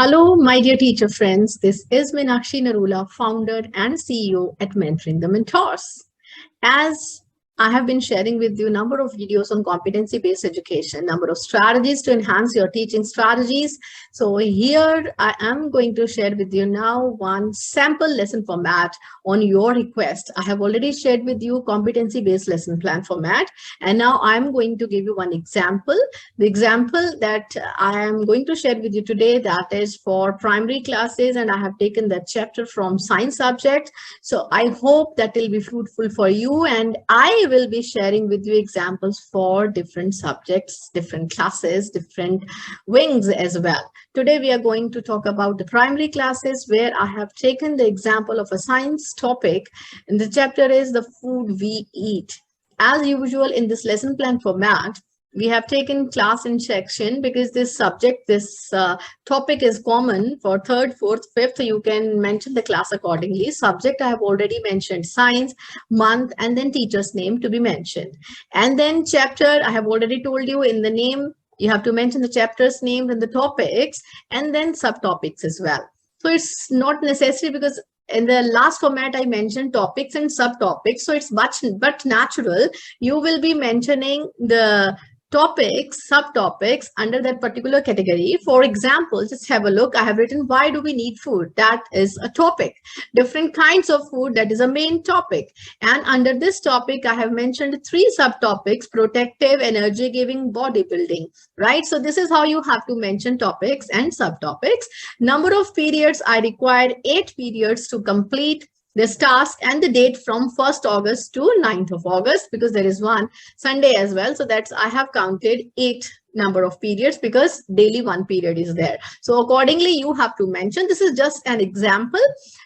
Hello, my dear teacher friends. This is Meenakshi Narula, founder and CEO at Mentoring the Mentors. As I have been sharing with you a number of videos on competency-based education, number of strategies to enhance your teaching strategies. So here I am going to share with you now one sample lesson format on your request. I have already shared with you competency-based lesson plan format, and now I'm going to give you one example. The example that I am going to share with you today, that is for primary classes, and I have taken that chapter from science subject. So I hope that will be fruitful for you, and I will be sharing with you examples for different subjects, different classes, different wings as well. Today we are going to talk about the primary classes, where I have taken the example of a science topic, and the chapter is the food we eat. As usual in this lesson plan format, we have taken class in section because this subject, this topic is common for third, fourth, fifth. You can mention the class accordingly. Subject, I have already mentioned science, month, and then teacher's name to be mentioned. And then chapter, I have already told you in the name, you have to mention the chapter's name and the topics, and then subtopics as well. So it's not necessary, because in the last format I mentioned topics and subtopics. So it's much but natural. You will be mentioning the topics, subtopics under that particular category. For example, just have a look. I have written, why do we need food? That is a topic. Different kinds of food, that is a main topic. And under this topic, I have mentioned three subtopics: protective, energy giving, bodybuilding, right? So this is how you have to mention topics and subtopics. Number of periods, I required 8 periods to complete this task, and the date from 1st August to 9th of August, because there is one Sunday as well. So that's, I have counted 8 number of periods because daily 1 period is there. So accordingly, you have to mention. This is just an example.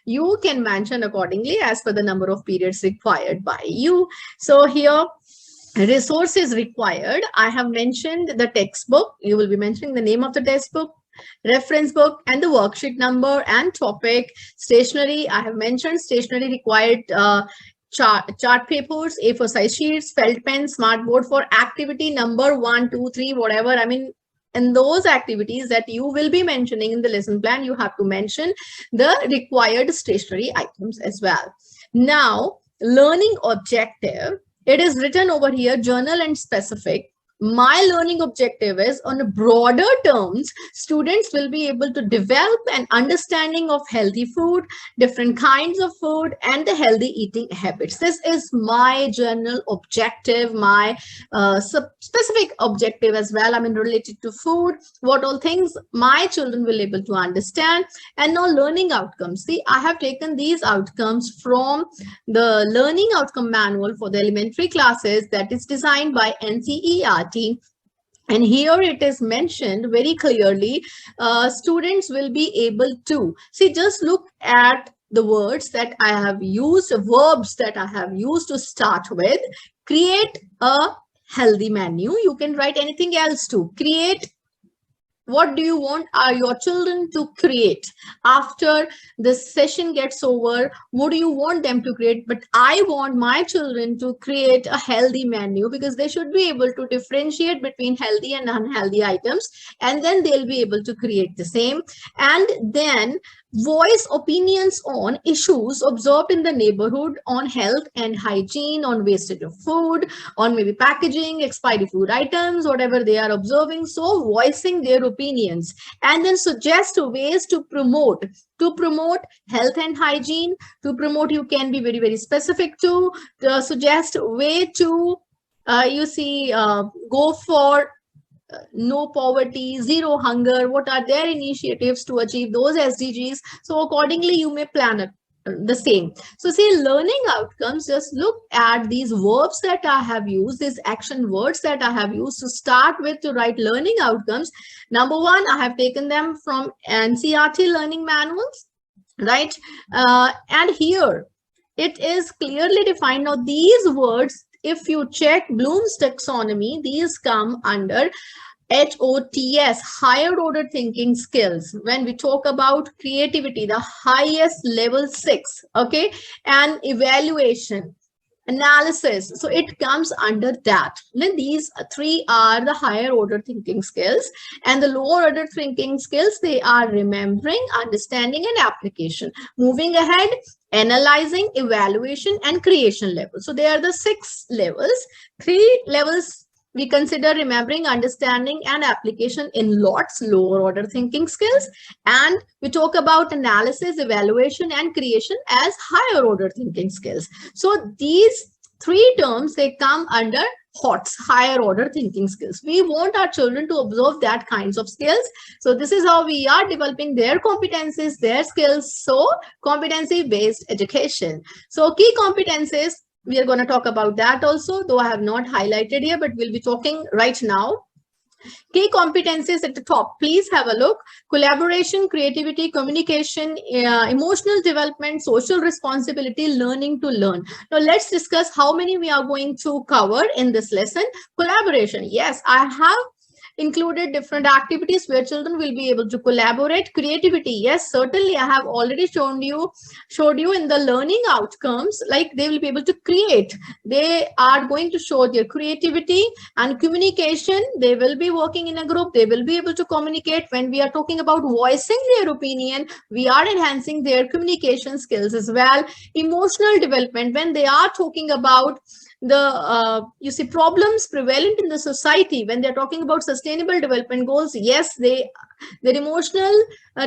You can mention accordingly as per the number of periods required by you. So here, resources required, I have mentioned the textbook. You will be mentioning the name of the textbook, reference book, and the worksheet number and topic. Stationery, I have mentioned stationery required, chart papers, A4 size sheets, felt pen, smart board for activity number 1, 2, 3, whatever. I mean, in those activities that you will be mentioning in the lesson plan, you have to mention the required stationery items as well. Now, learning objective, it is written over here, journal and specific. My learning objective is, on broader terms, students will be able to develop an understanding of healthy food, different kinds of food, and the healthy eating habits. This is my general objective, my specific objective as well. I mean, related to food, what all things my children will be able to understand. And now learning outcomes. See, I have taken these outcomes from the learning outcome manual for the elementary classes that is designed by NCERT. And here it is mentioned very clearly, students will be able to, see, just look at the words that I have used, verbs that I have used to start with. Create a healthy menu. You can write anything else too. Create. What do you want your children to create after the session gets over? What do you want them to create? But I want my children to create a healthy menu, because they should be able to differentiate between healthy and unhealthy items, and then they'll be able to create the same. And then voice opinions on issues observed in the neighborhood, on health and hygiene, on wastage of food, on maybe packaging, expiry food items, whatever they are observing. So voicing their opinions, and then suggest ways to promote health and hygiene. To promote, you can be very, very specific to suggest a way to go for no poverty, zero hunger. What are their initiatives to achieve those SDGs? So accordingly, you may plan it the same. So see, learning outcomes, just look at these verbs that I have used, these action words that I have used to start with to write learning outcomes. Number one, I have taken them from NCERT learning manuals, right? And here it is clearly defined. Now these words, if you check Bloom's taxonomy, these come under HOTS, higher order thinking skills. When we talk about creativity, the highest level 6, okay, and evaluation, analysis. So it comes under that. Then these three are the higher order thinking skills, and the lower order thinking skills, they are remembering, understanding, and application. Moving ahead, analyzing, evaluation, and creation level. So they are the 6 levels. 3 levels we consider remembering, understanding, and application in lots, lower order thinking skills. And we talk about analysis, evaluation, and creation as higher order thinking skills. So these 3 terms, they come under HOTS, higher order thinking skills. We want our children to observe that kinds of skills. So this is how we are developing their competencies, their skills. So competency-based education. So key competencies, we are going to talk about that also, though I have not highlighted here, but we'll be talking right now. Key competencies at the top, please have a look. Collaboration, creativity, communication, emotional development, social responsibility, learning to learn. Now let's discuss how many we are going to cover in this lesson. Collaboration, yes, I have included different activities where children will be able to collaborate. Creativity, yes, certainly I have already showed you in the learning outcomes, like they will be able to create. They are going to show their creativity. And communication, they will be working in a group. They will be able to communicate. When we are talking about voicing their opinion, we are enhancing their communication skills as well. Emotional development, when they are talking about the you see problems prevalent in the society, when they're talking about sustainable development goals, yes, their emotional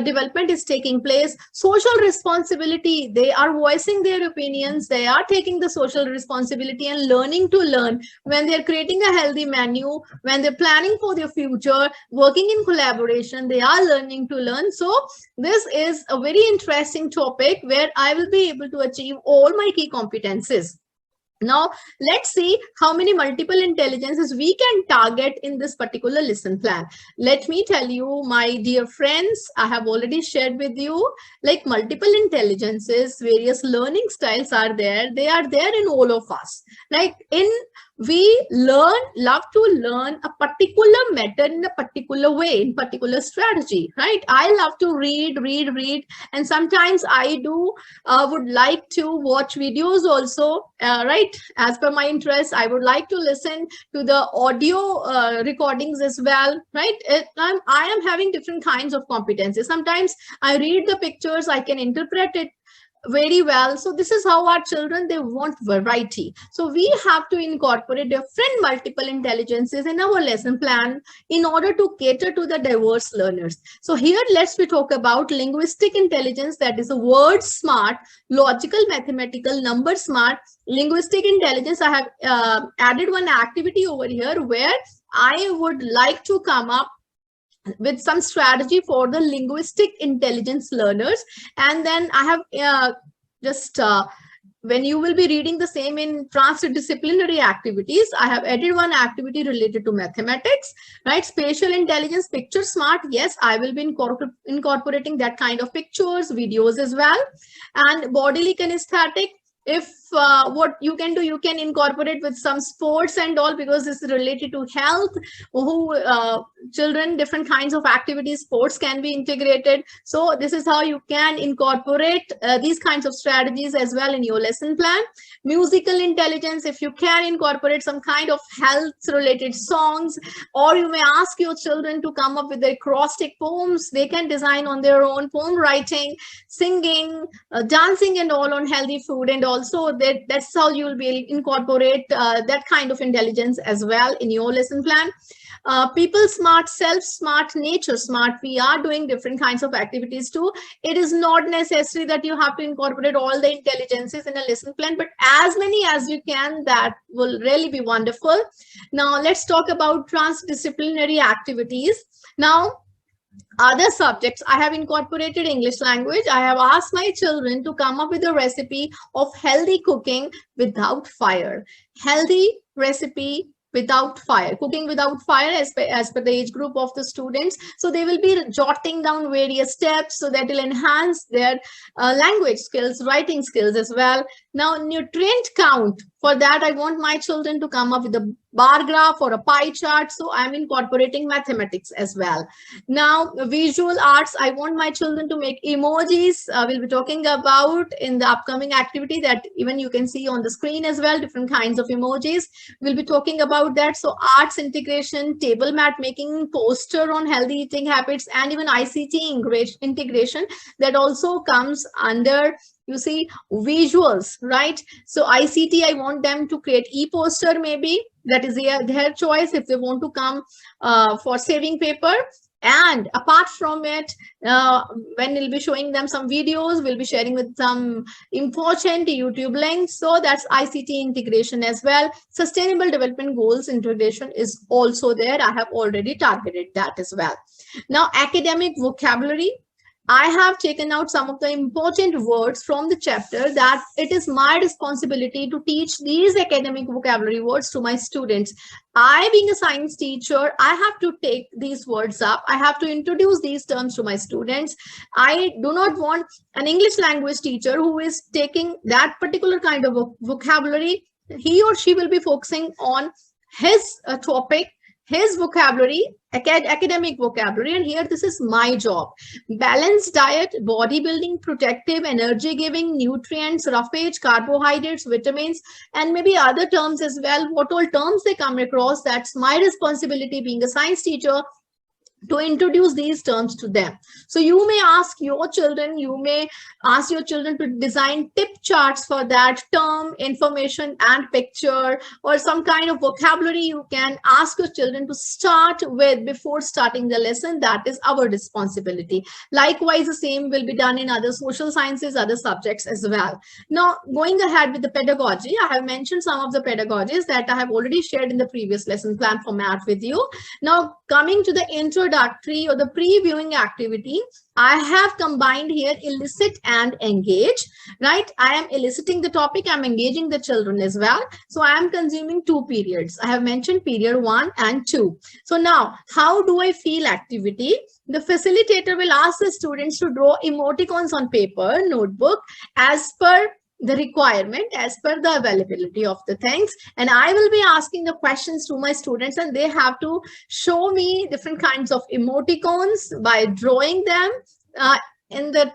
development is taking place. Social responsibility, they are voicing their opinions, they are taking the social responsibility and learning to learn. When they're creating a healthy menu, when they're planning for their future, working in collaboration, they are learning to learn. So this is a very interesting topic where I will be able to achieve all my key competencies. Now, let's see how many multiple intelligences we can target in this particular lesson plan. Let me tell you, my dear friends, I have already shared with you, like multiple intelligences, various learning styles are there. They are there in all of us. Like we love to learn a particular method in a particular way, in particular strategy, right? I love to read, and sometimes I do would like to watch videos also, right? As per my interest, I would like to listen to the audio recordings as well, right? I am having different kinds of competencies. Sometimes I read the pictures, I can interpret it very well. So this is how our children, they want variety. So we have to incorporate different multiple intelligences in our lesson plan in order to cater to the diverse learners. So here let's talk about linguistic intelligence, that is a word smart, logical, mathematical, number smart. Linguistic intelligence, I have added one activity over here where I would like to come up with some strategy for the linguistic intelligence learners. And then I have when you will be reading the same in transdisciplinary activities, I have added one activity related to mathematics, right? Spatial intelligence, picture smart. Yes, I will be incorporating that kind of pictures, videos as well. And bodily kinesthetic, if what you can do, you can incorporate with some sports and all, because this is related to health. Children, different kinds of activities, sports can be integrated. So this is how you can incorporate these kinds of strategies as well in your lesson plan. Musical intelligence, if you can incorporate some kind of health related songs, or you may ask your children to come up with their acrostic poems. They can design on their own, poem writing, singing, dancing and all on healthy food and all. So that's how you will be incorporate that kind of intelligence as well in your lesson plan. People smart, self smart, nature smart. We are doing different kinds of activities too. It is not necessary that you have to incorporate all the intelligences in a lesson plan, but as many as you can, that will really be wonderful. Now let's talk about transdisciplinary activities. Now, other subjects, I have incorporated English language. I have asked my children to come up with a recipe of healthy cooking without fire. Healthy recipe without fire, cooking without fire as per the age group of the students. So they will be jotting down various steps, so that will enhance their language skills, writing skills as well. Now, nutrient count. For that, I want my children to come up with a bar graph or a pie chart. So I'm incorporating mathematics as well. Now, visual arts, I want my children to make emojis. We'll be talking about in the upcoming activity that even you can see on the screen as well, different kinds of emojis. We'll be talking about that. So arts integration, table mat making, poster on healthy eating habits, and even ICT integration, that also comes under, you see, visuals, right? So ICT, I want them to create e-poster, maybe that is their choice if they want to come for saving paper. And apart from it, when we'll be showing them some videos, we'll be sharing with some important YouTube links. So that's ICT integration as well. Sustainable development goals integration is also there. I have already targeted that as well. Now, academic vocabulary, I have taken out some of the important words from the chapter that it is my responsibility to teach these academic vocabulary words to my students. I, being a science teacher, I have to take these words up. I have to introduce these terms to my students. I do not want an English language teacher who is taking that particular kind of vocabulary. He or she will be focusing on his topic, his vocabulary, academic vocabulary, and here this is my job. Balanced diet, bodybuilding, protective, energy giving, nutrients, roughage, carbohydrates, vitamins, and maybe other terms as well. What all terms they come across, that's my responsibility being a science teacher to introduce these terms to them. So you may ask your children, to design tip charts for that term, information and picture, or some kind of vocabulary you can ask your children to start with before starting the lesson. That is our responsibility. Likewise, the same will be done in other social sciences, other subjects as well. Now, going ahead with the pedagogy, I have mentioned some of the pedagogies that I have already shared in the previous lesson plan format with you. Now, coming to the introductory or the previewing activity, I have combined here elicit and engage, right? I am eliciting the topic, I'm engaging the children as well. So I am consuming 2 periods. I have mentioned period 1 and 2. So now, how do I feel activity? The facilitator will ask the students to draw emoticons on paper, notebook, as per the requirement, as per the availability of the things, and I will be asking the questions to my students, and they have to show me different kinds of emoticons by drawing them in the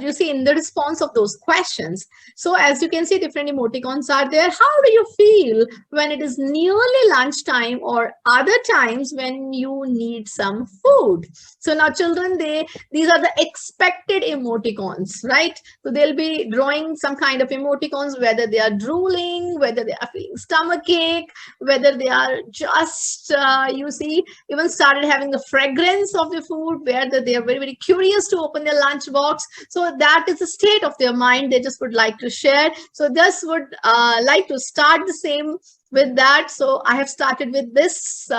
you see, in the response of those questions. So as you can see, different emoticons are there. How do you feel when it is nearly lunchtime or other times when you need some food? So now children, these are the expected emoticons, right? So they'll be drawing some kind of emoticons, whether they are drooling, whether they are feeling stomachache, whether they are just, you see, even started having the fragrance of the food, whether they are very, very curious to open their lunch box. So that is the state of their mind. They just would like to share. So just would like to start the same with that. So I have started with this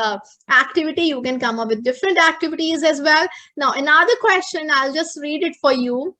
activity. You can come up with different activities as well. Now, another question, I'll just read it for you.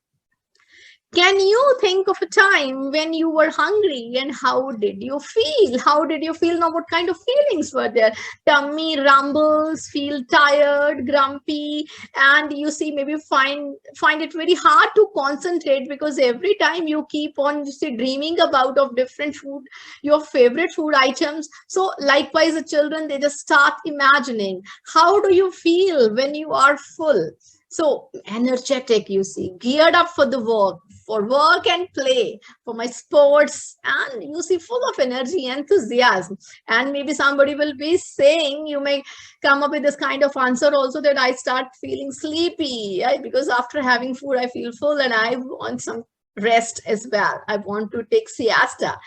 Can you think of a time when you were hungry and how did you feel? How did you feel? Now, what kind of feelings were there? Tummy rumbles, feel tired, grumpy, and you see, maybe find it very hard to concentrate because every time you keep on, you see, dreaming about of different food, your favorite food items. So likewise, the children, they just start imagining, how do you feel when you are full? So energetic, you see, geared up for the work, for work and play, for my sports, and you see, full of energy, enthusiasm. And maybe somebody will be saying, you may come up with this kind of answer also, that I start feeling sleepy, right? Because after having food, I feel full and I want some rest as well. I want to take siesta.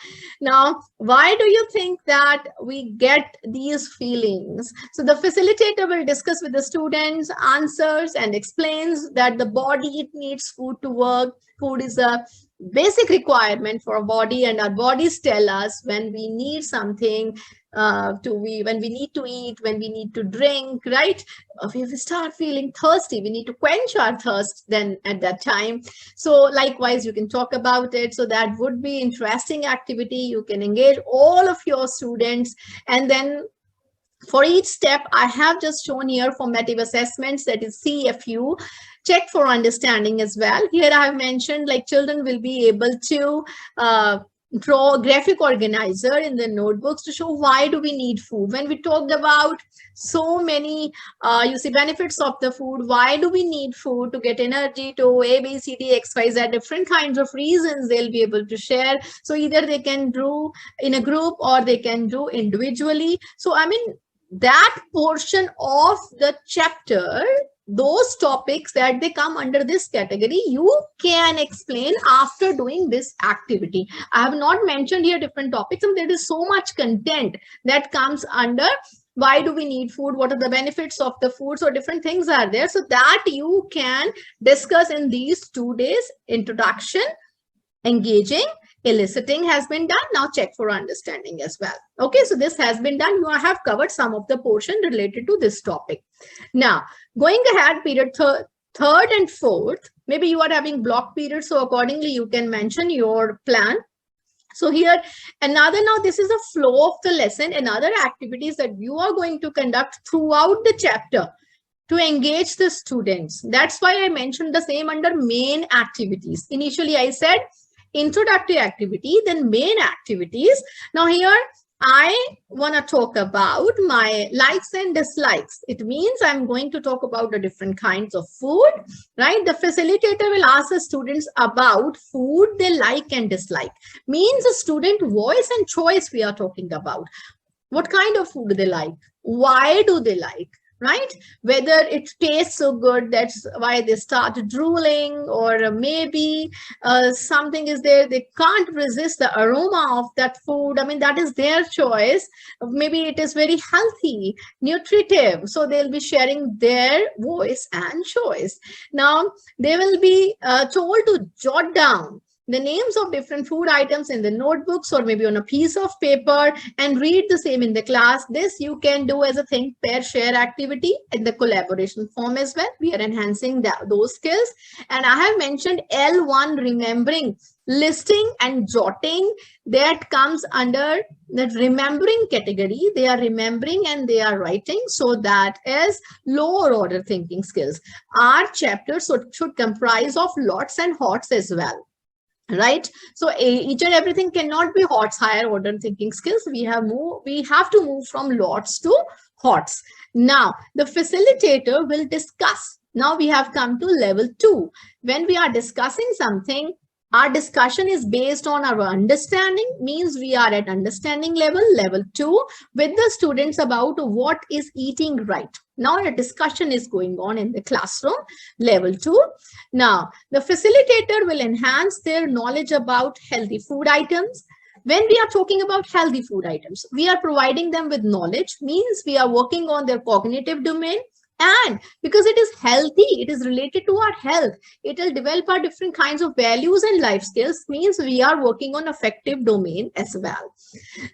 Now, why do you think that we get these feelings? So the facilitator will discuss with the students, answers, and explains that the body, it needs food to work. Food is a basic requirement for our body, and our bodies tell us when we need something when we need to eat, when we need to drink, right? If we start feeling thirsty, we need to quench our thirst then at that time. So likewise, you can talk about it. So that would be interesting activity. You can engage all of your students, and then for each step, I have just shown here formative assessments, that is CFU, check for understanding as well. Here I have mentioned, like, children will be able to draw graphic organizer in the notebooks to show why do we need food. When we talked about so many you see benefits of the food, why do we need food to get energy, to A, B, C, D, X, Y, Z, different kinds of reasons they'll be able to share. So either they can do in a group or they can do individually. So I mean, that portion of the chapter, those topics that they come under this category, you can explain after doing this activity. I have not mentioned here different topics, and there is so much content that comes under why do we need food, what are the benefits of the food, so different things are there, so that you can discuss in these 2 days. Introduction, engaging, eliciting has been done. Now check for understanding as well. Okay, so this has been done. You have covered some of the portion related to this topic. Now going ahead, period third and fourth, maybe you are having block period, so accordingly you can mention your plan. So here another, now this is a flow of the lesson, another activities that you are going to conduct throughout the chapter to engage the students. That's why I mentioned the same under main activities. Initially I said introductory activity, then main activities. Now here I want to talk about my likes and dislikes. It means I'm going to talk about the different kinds of food, right? The facilitator will ask the students about food they like and dislike. Means a student voice and choice we are talking about. What kind of food they like? Why do they like? Right? Whether it tastes so good, that's why they start drooling, or maybe something is there, they can't resist the aroma of that food. I mean, that is their choice. Maybe it is very healthy, nutritive. So they'll be sharing their voice and choice. Now they will be told to jot down the names of different food items in the notebooks or maybe on a piece of paper and read the same in the class. This you can do as a think, pair, share activity in the collaboration form as well. We are enhancing those skills. And I have mentioned L1, remembering, listing and jotting. That comes under the remembering category. They are remembering and they are writing. So that is lower order thinking skills. Our chapter should comprise of lots and hots as well. Right, so each and everything cannot be HOTS, higher order thinking skills. We have to move from lots to HOTS. Now the facilitator will discuss. Now we have come to level 2. When we are discussing something, our discussion is based on our understanding, means we are at understanding level 2 with the students about what is eating right. Now a discussion is going on in the classroom, level 2. Now the facilitator will enhance their knowledge about healthy food items. When we are talking about healthy food items, we are providing them with knowledge, means we are working on their cognitive domain. And because it is healthy, it is related to our health, it will develop our different kinds of values and life skills, means we are working on affective domain as well.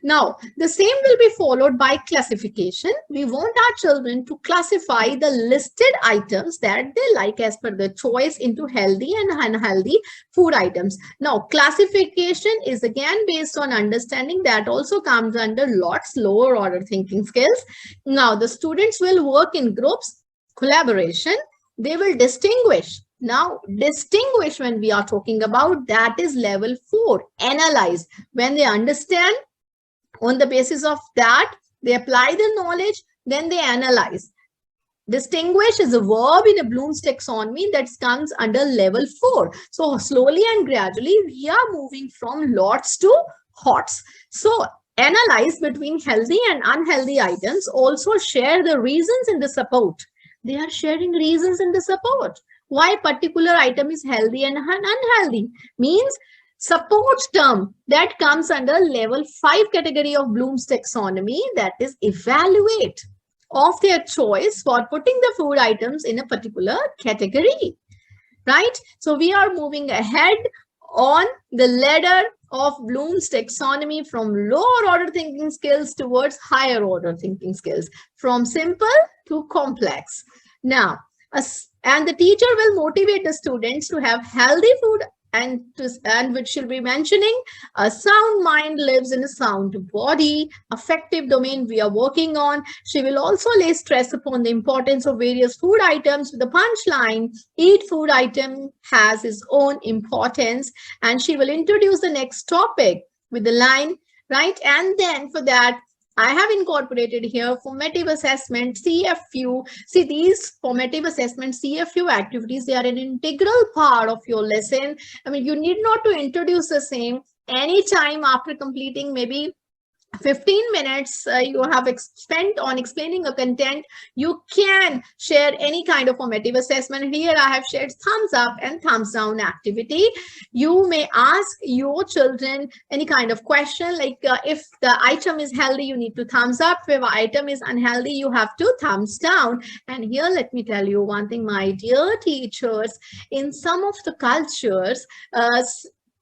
Now, the same will be followed by classification. We want our children to classify the listed items that they like as per their choice into healthy and unhealthy food items. Now, classification is again based on understanding. That also comes under lots, lower order thinking skills. Now, the students will work in groups, collaboration, they will distinguish. Now, distinguish, when we are talking about, that is level 4, analyze. When they understand, on the basis of that, they apply the knowledge, then they analyze. Distinguish is a verb in a Bloom's taxonomy that comes under level 4. So slowly and gradually, we are moving from lots to HOTS. So analyze between healthy and unhealthy items, also share the reasons in the support. They are sharing reasons in the support. Why particular item is healthy and unhealthy. Means support term that comes under level 5 category of Bloom's taxonomy, that is evaluate of their choice for putting the food items in a particular category. Right? So we are moving ahead on the ladder of Bloom's taxonomy from lower order thinking skills towards higher order thinking skills, from simple to complex. Now, and the teacher will motivate the students to have healthy food, and which she'll be mentioning, a sound mind lives in a sound body, affective domain we are working on. She will also lay stress upon the importance of various food items with the punchline, each food item has its own importance, and she will introduce the next topic, with the line, right? And then for that, I have incorporated here formative assessment, CFU. See, these formative assessment, CFU activities, they are an integral part of your lesson. I mean, you need not to introduce the same anytime after completing maybe 15 minutes you have spent on explaining a content. You can share any kind of formative assessment. Here I have shared thumbs up and thumbs down activity. You may ask your children any kind of question, like if the item is healthy, you need to thumbs up. If the item is unhealthy, you have to thumbs down. And here, let me tell you one thing, my dear teachers, in some of the cultures,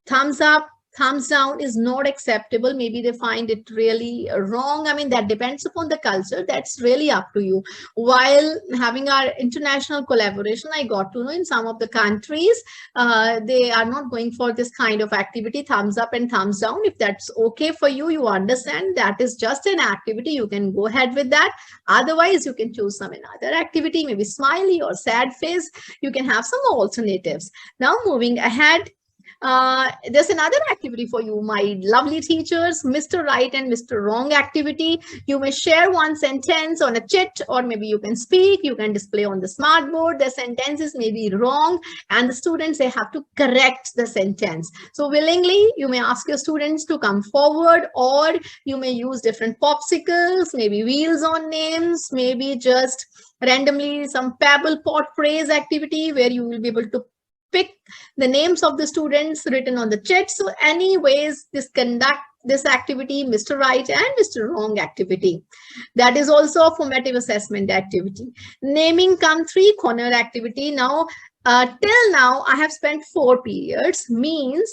thumbs up, thumbs down is not acceptable. Maybe they find it really wrong. I mean, that depends upon the culture. That's really up to you. While having our international collaboration, I got to know in some of the countries, they are not going for this kind of activity, thumbs up and thumbs down. If that's okay for you, you understand that is just an activity. You can go ahead with that. Otherwise, you can choose some another activity, maybe smiley or sad face. You can have some alternatives. Now, moving ahead, there's another activity for you, my lovely teachers, Mr. Right and Mr. Wrong activity. You may share one sentence on a chit, or maybe you can speak, you can display on the smart board. The sentences may be wrong and the students, they have to correct the sentence. So willingly, you may ask your students to come forward, or you may use different popsicles, maybe wheels on names, maybe just randomly some pebble pot phrase activity where you will be able to pick the names of the students written on the chat. So anyways, this activity, Mr. Right and Mr. Wrong activity. That is also a formative assessment activity. Naming come three corner activity. Now, till now, I have spent 4 periods, means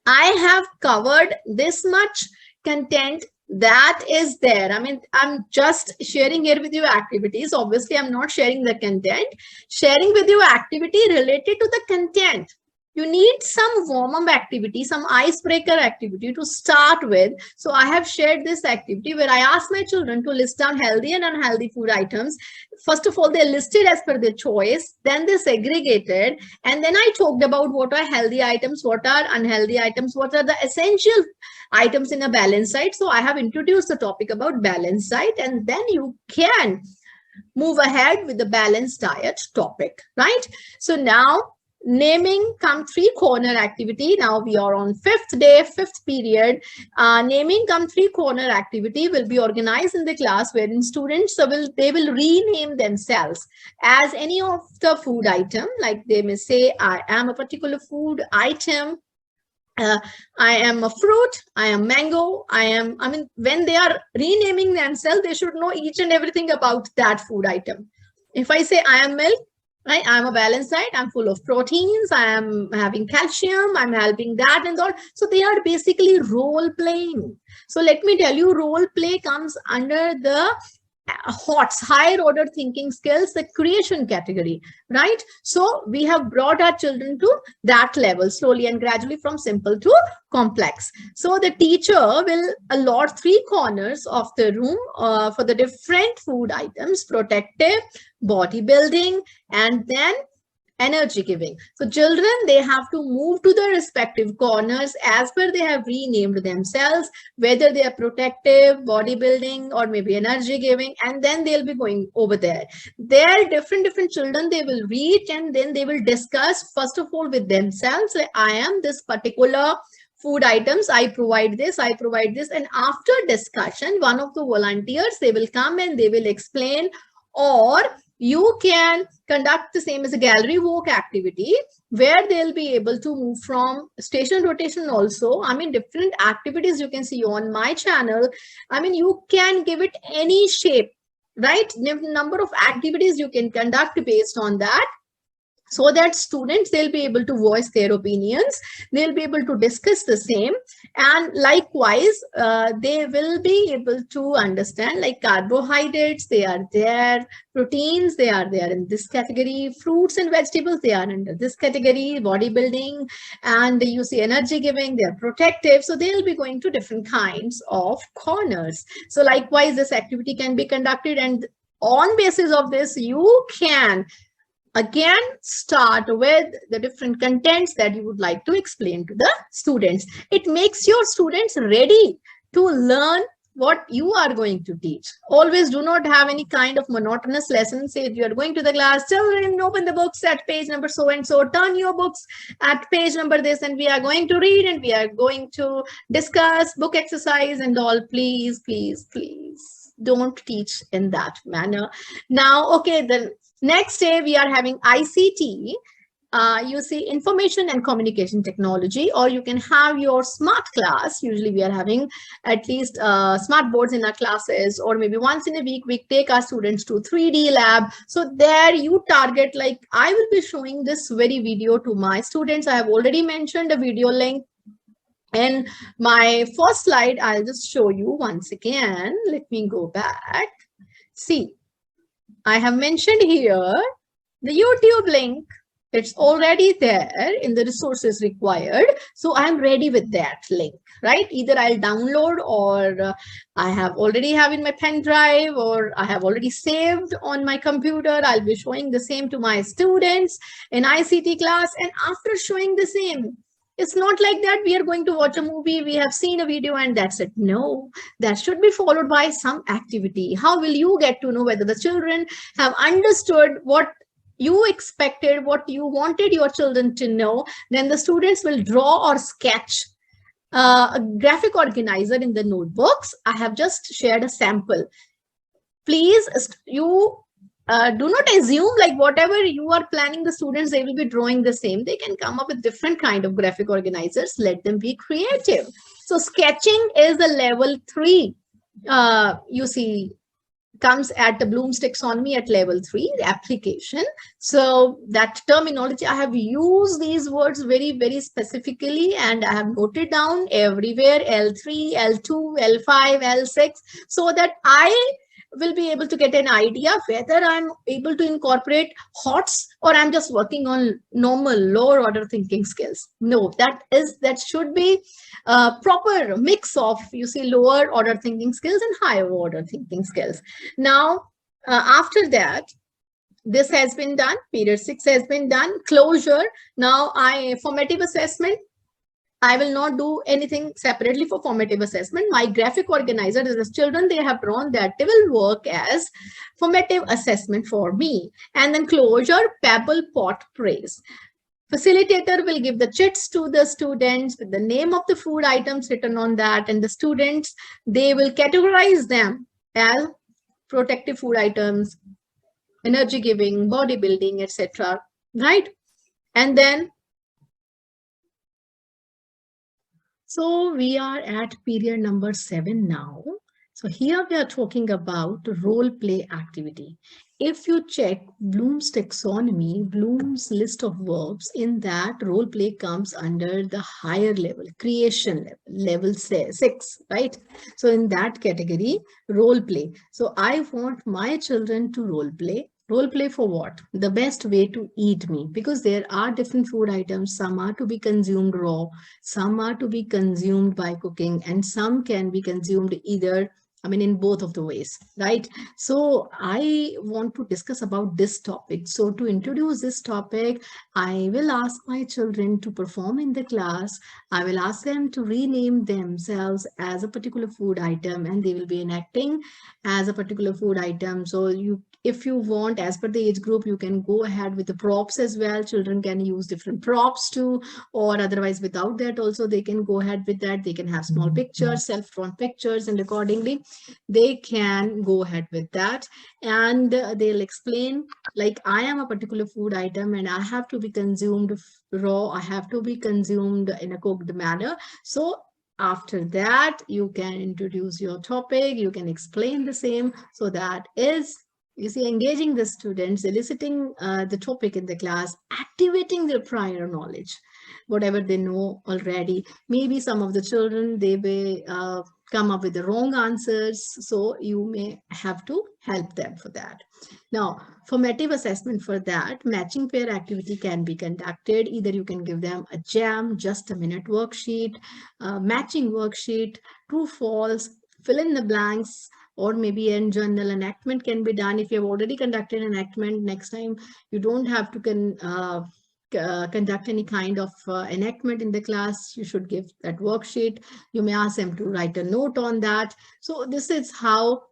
I have covered this much content that is there. I mean, I'm just sharing here with you activities. Obviously, I'm not sharing the content. Sharing with you activity related to the content. You need some warm-up activity, some icebreaker activity to start with. So I have shared this activity where I asked my children to list down healthy and unhealthy food items. First of all, they listed as per their choice. Then they segregated. And then I talked about what are healthy items, what are unhealthy items, what are the essential items in a balanced diet. So I have introduced the topic about balanced diet, and then you can move ahead with the balanced diet topic, right? So now, naming come three corner activity. Now we are on 5th day, 5th period. Naming come three corner activity will be organized in the class wherein students they will rename themselves as any of the food item. Like they may say, I am a particular food item. I am a fruit, I am mango, I mean, when they are renaming themselves, they should know each and everything about that food item. If I say I am milk, right? I'm a balanced diet. I'm full of proteins. I am having calcium. I'm helping that and all. So they are basically role playing. So let me tell you, role play comes under the HOTS, higher order thinking skills, the creation category, right? So we have brought our children to that level slowly and gradually from simple to complex. So the teacher will allot 3 corners of the room for the different food items: protective, bodybuilding, and then energy giving. So children, they have to move to the respective corners as per they have renamed themselves, whether they are protective, bodybuilding, or maybe energy giving, and then they'll be going over there. There, different children, they will reach and then they will discuss first of all with themselves, like, I am this particular food items, I provide this, and after discussion, one of the volunteers, they will come and they will explain, or you can conduct the same as a gallery walk activity where they'll be able to move from station rotation also. I mean, different activities you can see on my channel. I mean, you can give it any shape, right? Number of activities you can conduct based on that, so that students, they'll be able to voice their opinions, they'll be able to discuss the same, and likewise they will be able to understand, like carbohydrates, they are there, proteins, they are there in this category, fruits and vegetables, they are under this category, bodybuilding, and you see energy giving, they are protective. So they'll be going to different kinds of corners. So likewise, this activity can be conducted, and on basis of this, you can again start with the different contents that you would like to explain to the students. It makes your students ready to learn what you are going to teach. Always do not have any kind of monotonous lessons. Say you are going to the class, children, open the books at page number so and so, turn your books at page number this, and we are going to read and we are going to discuss book exercise and all. Please, please, please don't teach in that manner. Now, okay, the next day we are having ICT. You see information and communication technology, or you can have your smart class. Usually we are having at least smart boards in our classes, or maybe once in a week we take our students to 3D lab. So there you target, like I will be showing this very video to my students. I have already mentioned a video link in my first slide. I'll just show you once again. Let me go back. See, I have mentioned here the YouTube link. It's already there in the resources required. So I'm ready with that link, right? Either I'll download, or I have already have in my pen drive, or I have already saved on my computer. I'll be showing the same to my students in ICT class. And after showing the same, it's not like that we are going to watch a movie, we have seen a video and that's it. No, that should be followed by some activity. How will you get to know whether the children have understood what you expected, what you wanted your children to know? Then the students will draw or sketch a graphic organizer in the notebooks. I have just shared a sample. Please, you do not assume like whatever you are planning the students, they will be drawing the same. They can come up with different kind of graphic organizers. Let them be creative. So sketching is a level 3. You see, comes at the Bloom's taxonomy at level 3, the application. So that terminology, I have used these words very, very specifically, and I have noted down everywhere L3, L2, L5, L6, so that I will be able to get an idea whether I'm able to incorporate HOTS or I'm just working on normal lower order thinking skills. No, that should be a proper mix of, you see, lower order thinking skills and higher order thinking skills. Now, after that, this has been done. Period 6 has been done. Closure. Now, formative assessment. I will not do anything separately for formative assessment. My graphic organizer is the children they have drawn, that they will work as formative assessment for me. And then closure, pebble, pot, praise. Facilitator will give the chits to the students with the name of the food items written on that, and the students, they will categorize them as protective food items, energy giving, bodybuilding, etc. Right? And then, so we are at period number 7 now. So here we are talking about role play activity. If you check Bloom's taxonomy, Bloom's list of verbs, in that role play comes under the higher level, creation level, level 6, right? So in that category, role play. So I want my children to role play. Role play for what? The best way to eat me, because there are different food items. Some are to be consumed raw, some are to be consumed by cooking, and some can be consumed either, I mean, in both of the ways, right? So I want to discuss about this topic. So to introduce this topic, I will ask my children to perform in the class. I will ask them to rename themselves as a particular food item, and they will be enacting as a particular food item. So if you want, as per the age group, you can go ahead with the props as well. Children can use different props too, or otherwise without that also they can go ahead with that. They can have small pictures, self-drawn pictures, and accordingly they can go ahead with that. And they'll explain, like, I am a particular food item and I have to be consumed raw, I have to be consumed in a cooked manner. So after that, you can introduce your topic, you can explain the same. So that is, you see, engaging the students, eliciting the topic in the class, activating their prior knowledge, whatever they know already. Maybe some of the children, they may come up with the wrong answers, so you may have to help them for that. Now, formative assessment, for that, matching pair activity can be conducted. Either you can give them a jam, just a minute worksheet, matching worksheet, true, false, fill in the blanks, or maybe a journal enactment can be done. If you have already conducted an enactment, next time you don't have to conduct any kind of enactment in the class. You should give that worksheet. You may ask them to write a note on that. So this is how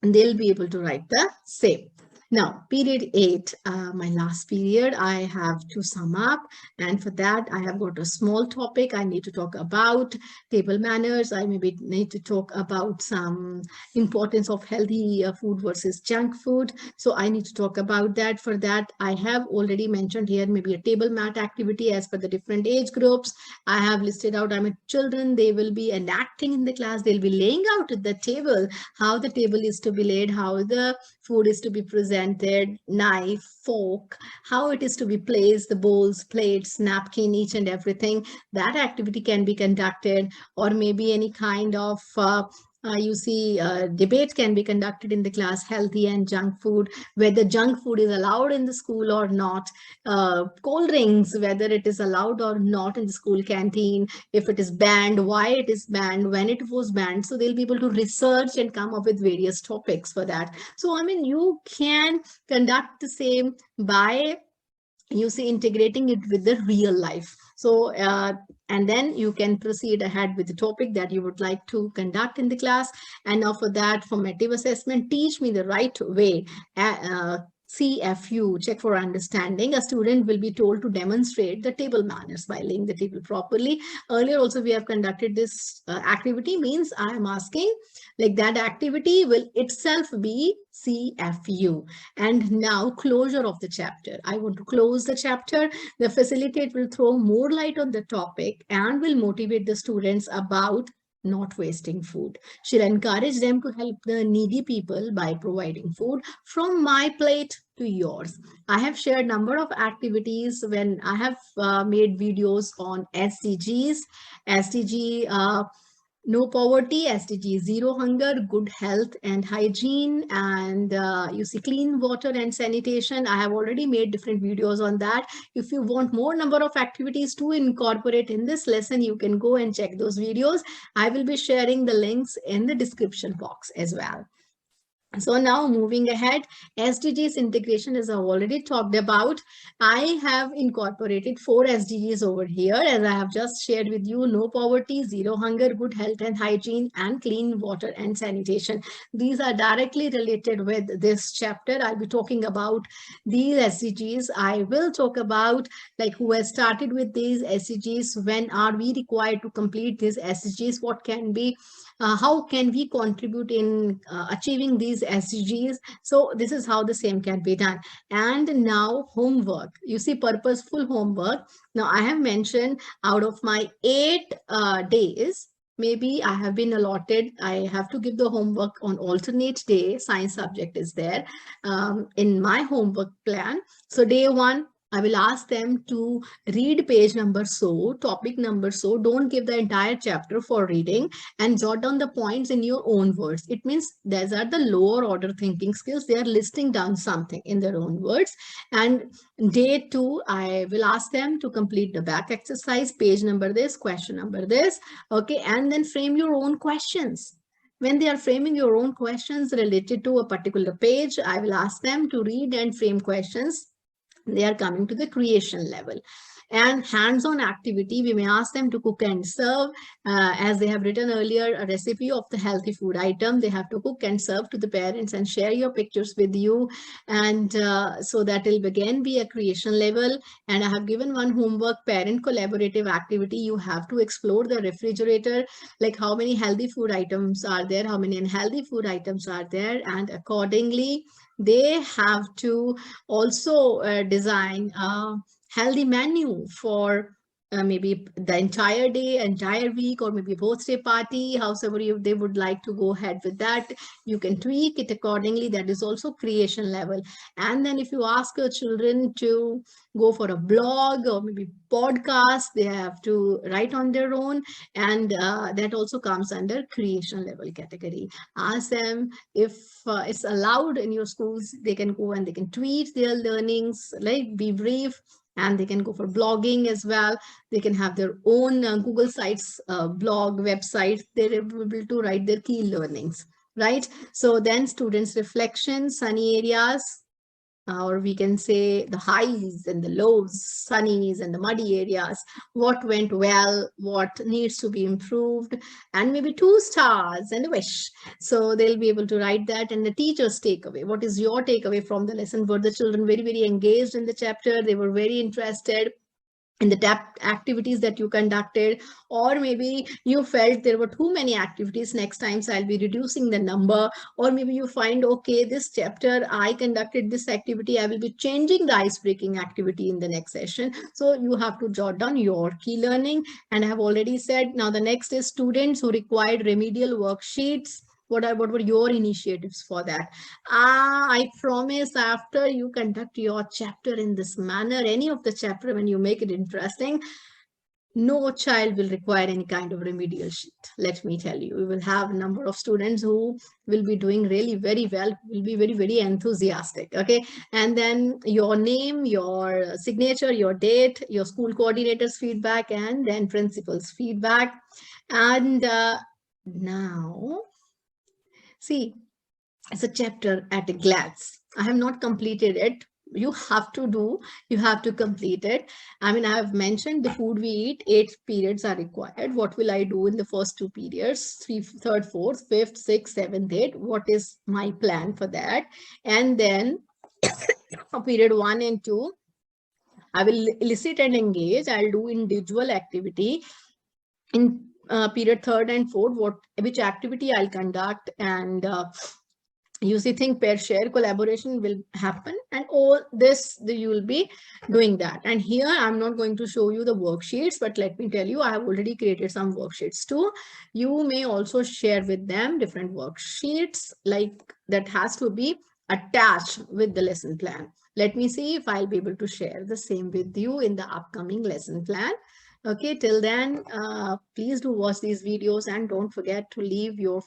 they'll be able to write the same. Now, period 8, my last period, I have to sum up. And for that, I have got a small topic. I need to talk about table manners. I maybe need to talk about some importance of healthy food versus junk food. So I need to talk about that. For that, I have already mentioned here maybe a table mat activity as per the different age groups. I have listed out, children, they will be enacting in the class. They'll be laying out at the table how the table is to be laid, how the food is to be presented, knife, fork, how it is to be placed, the bowls, plates, napkin, each and everything. That activity can be conducted, or maybe any kind of debate can be conducted in the class, healthy and junk food, whether junk food is allowed in the school or not, cold drinks, whether it is allowed or not in the school canteen, if it is banned, why it is banned, when it was banned. So they'll be able to research and come up with various topics for that. So, you can conduct the same by integrating it with the real life. So, and then you can proceed ahead with the topic that you would like to conduct in the class. And now for that formative assessment, teach me the right way. CFU, check for understanding. A student will be told to demonstrate the table manners by laying the table properly. Earlier also we have conducted this activity, means I am asking, like, that activity will itself be CFU. And now closure of the chapter. I want to close the chapter. The facilitator will throw more light on the topic and will motivate the students about not wasting food. She'll encourage them to help the needy people by providing food from my plate to yours. I have shared number of activities when I have made videos on SDGs, no poverty, SDG zero hunger, good health and hygiene, and clean water and sanitation. I have already made different videos on that. If you want more number of activities to incorporate in this lesson, you can go and check those videos. I will be sharing the links in the description box as well. So now moving ahead, SDGs integration, as I already talked about, I have incorporated 4 SDGs over here, as I have just shared with you: no poverty, zero hunger, good health and hygiene, and clean water and sanitation. These are directly related with this chapter. I'll be talking about these SDGs. I will talk about like who has started with these SDGs, when are we required to complete these SDGs, what can be how can we contribute in achieving these SDGs? So this is how the same can be done. And now homework. You see, purposeful homework. Now I have mentioned out of my 8 days, maybe I have been allotted, I have to give the homework on alternate day. Science subject is there in my homework plan. So day 1, I will ask them to read page number so, topic number so. Don't give the entire chapter for reading, and jot down the points in your own words. It means these are the lower order thinking skills. They are listing down something in their own words. And day 2, I will ask them to complete the back exercise, page number this, question number this. Okay, and then frame your own questions. When they are framing your own questions related to a particular page, I will ask them to read and frame questions. They are coming to the creation level. And hands-on activity, we may ask them to cook and serve, as they have written earlier, a recipe of the healthy food item. They have to cook and serve to the parents and share your pictures with you. And so that will again be a creation level. And I have given one homework, parent collaborative activity. You have to explore the refrigerator, like how many healthy food items are there, how many unhealthy food items are there, and accordingly they have to also design a healthy menu for maybe the entire day, entire week, or maybe birthday party, however they would like to go ahead with that. You can tweak it accordingly. That is also creation level. And then if you ask your children to go for a blog or maybe podcast, they have to write on their own, and that also comes under creation level category. Ask them if it's allowed in your schools, they can go and they can tweet their learnings, like be brief. And they can go for blogging as well. They can have their own Google Sites blog website. They're able to write their key learnings. right? So then students' reflection, sunny areas, or we can say the highs and the lows, sunnies and the muddy areas, what went well, what needs to be improved, and maybe 2 stars and a wish. So they'll be able to write that. And the teacher's takeaway, what is your takeaway from the lesson? Were the children very, very engaged in the chapter? They were very interested in the activities that you conducted, or maybe you felt there were too many activities, next time so I'll be reducing the number, or maybe you find, okay, this chapter I conducted this activity, I will be changing the ice breaking activity in the next session. So you have to jot down your key learning. And I have already said, now the next is students who required remedial worksheets. What were your initiatives for that? I promise after you conduct your chapter in this manner, any of the chapter, when you make it interesting, no child will require any kind of remedial sheet. Let me tell you, we will have a number of students who will be doing really very well, will be very, very enthusiastic. Okay. And then your name, your signature, your date, your school coordinator's feedback, and then principal's feedback. And now, see, it's a chapter at a glance. I have not completed it. You have to complete it. I mean, I have mentioned the food we eat, 8 periods are required. What will I do in the first 2 periods? 3rd, 4th, 5th, 6th, 7th, 8th. What is my plan for that? And then for period 1 and 2, I will elicit and engage. I'll do individual activity. In period 3rd and 4th, which activity I'll conduct, and you see, think, pair, share, collaboration will happen, and all this you will be doing that. And here I'm not going to show you the worksheets, but let me tell you, I have already created some worksheets too. You may also share with them different worksheets like that has to be attached with the lesson plan. Let me see if I'll be able to share the same with you in the upcoming lesson plan. Okay, till then, please do watch these videos and don't forget to leave your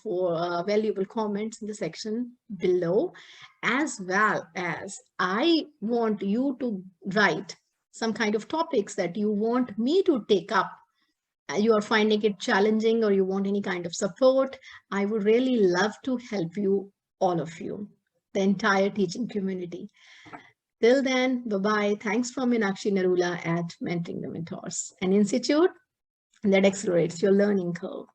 valuable comments in the section below, as well as I want you to write some kind of topics that you want me to take up. You are finding it challenging or you want any kind of support. I would really love to help you, all of you, the entire teaching community. Till then, bye-bye. Thanks from Meenakshi Narula at Mentoring the Mentors, an institute that accelerates your learning curve.